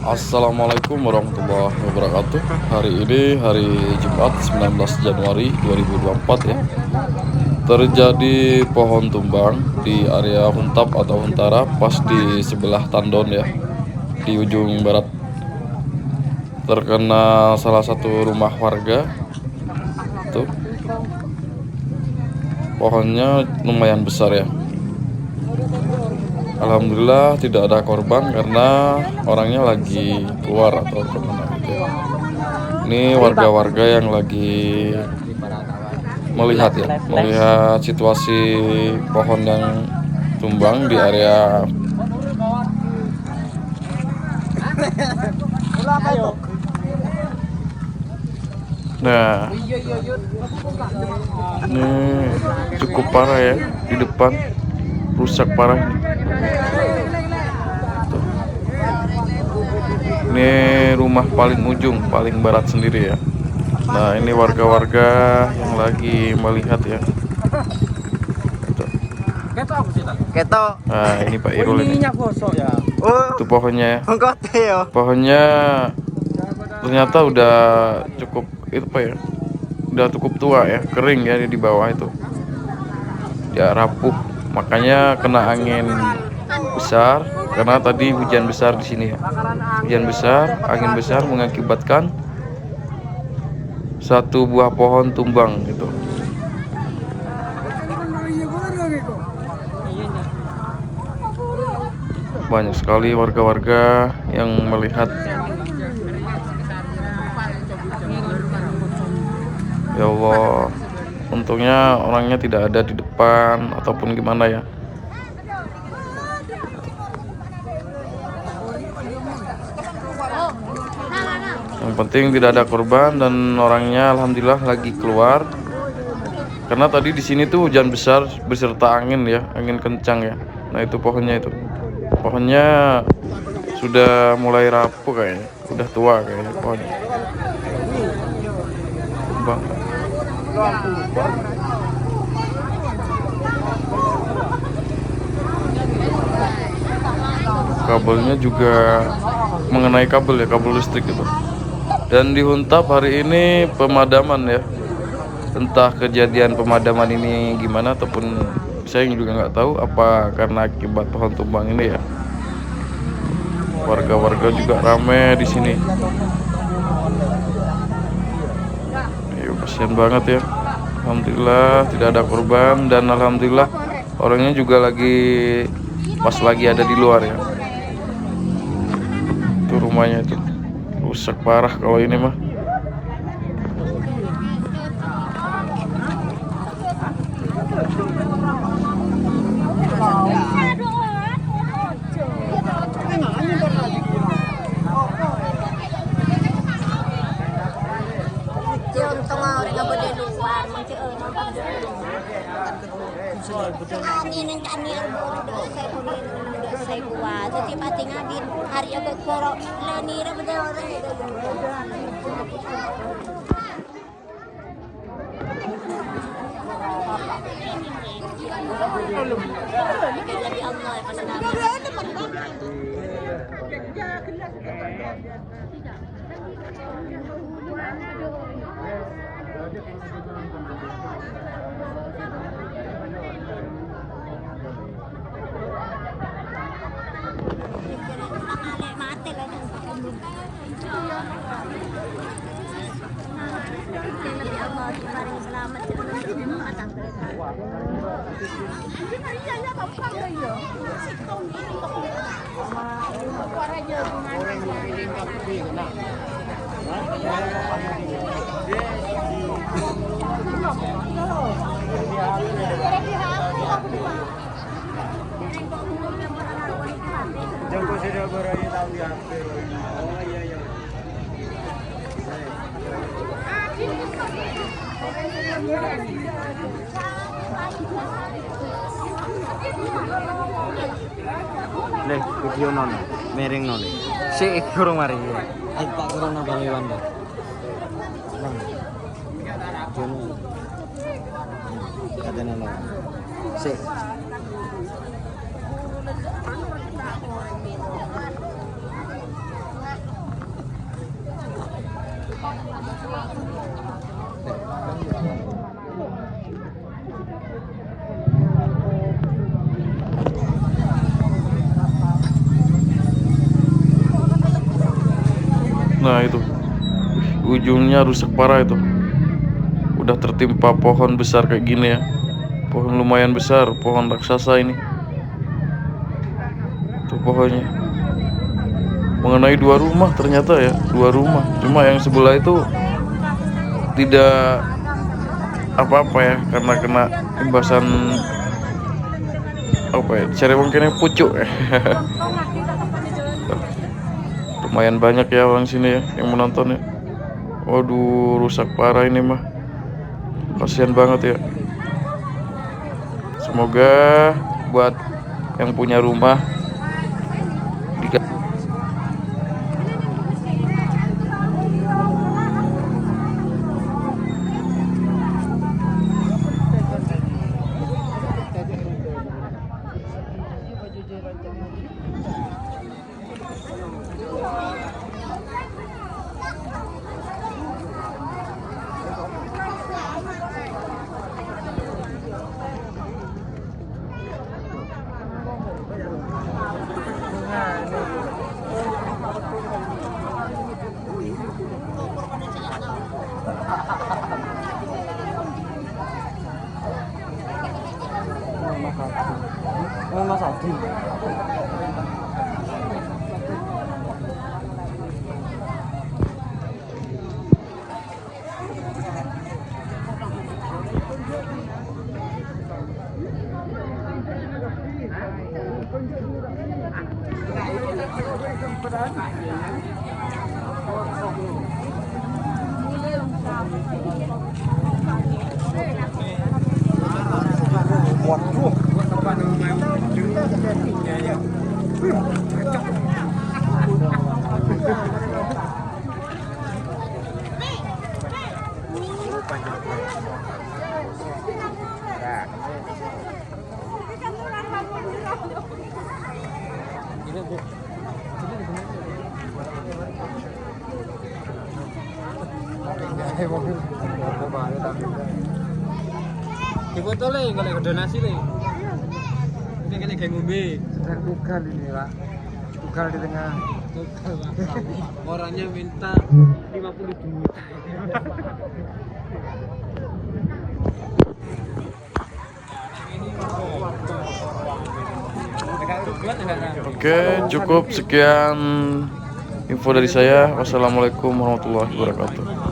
Assalamualaikum warahmatullahi wabarakatuh. Hari ini hari Jumat 19 Januari 2024 ya. Terjadi pohon tumbang di area Huntap atau Huntara, pas di sebelah Tandon ya, di ujung barat. Terkena salah satu rumah warga. Tuh, pohonnya lumayan besar ya. Alhamdulillah tidak ada korban karena orangnya lagi keluar atau kemana gitu ya. Ini warga-warga yang lagi melihat ya, melihat situasi pohon yang tumbang di area. Nah, ini cukup parah ya, di depan rusak parah ini. Ini rumah paling ujung, paling barat sendiri ya. Nah, ini warga-warga yang lagi melihat ya. Keto. Nah, ini Pak Irul ini. Oh, Itu pohonnya ya. ya. Pohonnya ternyata udah cukup itu Pak ya. Udah cukup tua ya, kering ya di bawah itu. Ya rapuh, makanya kena angin besar karena tadi hujan besar di sini ya. Hujan besar, angin besar mengakibatkan satu buah pohon tumbang gitu. Banyak sekali warga-warga yang melihat. Ya Allah, untungnya orangnya tidak ada di depan ataupun gimana ya. Yang penting tidak ada korban dan orangnya alhamdulillah lagi keluar. Karena tadi di sini tuh hujan besar beserta angin ya, angin kencang ya. Nah, itu pohonnya itu. Pohonnya sudah mulai rapuh kayaknya, udah tua kayaknya pohonnya. Tumbang. Kabelnya juga mengenai kabel ya, kabel listrik itu. Dan di Huntap hari ini pemadaman ya. Entah kejadian pemadaman ini gimana ataupun saya juga nggak tahu apa karena akibat pohon tumbang ini ya. Warga-warga juga rame di sini. Ayo, kasihan banget ya. Alhamdulillah tidak ada korban dan alhamdulillah orangnya juga pas lagi ada di luar ya. Itu rumahnya itu rusak parah kalau ini mah. Leh, video non, mereng non. Si kurang mari. Tak kurang nabang iwan dah. Katanya non. Si. Nah itu, ujungnya rusak parah itu. Udah tertimpa pohon besar kayak gini ya. Pohon lumayan besar, pohon raksasa ini. Tuh pohonnya. Mengenai 2 rumah ternyata ya, 2 rumah. Cuma yang sebelah itu tidak apa-apa ya, karena kena imbasan apa ya, cari mungkinnya pucuk ya. Lumayan banyak ya orang sini ya yang menonton ya. Waduh, rusak parah ini mah. Kasihan banget ya. Semoga buat yang punya rumah Mas Adi. Waduh, dibotolin kalau donasi le. Ini kali kayak ngombe. sedang tugal ini Pak. Tugal di tengah. Tukal, Pak. Orangnya minta 50 juta. Oke, cukup sekian info dari saya. Wassalamualaikum warahmatullahi wabarakatuh.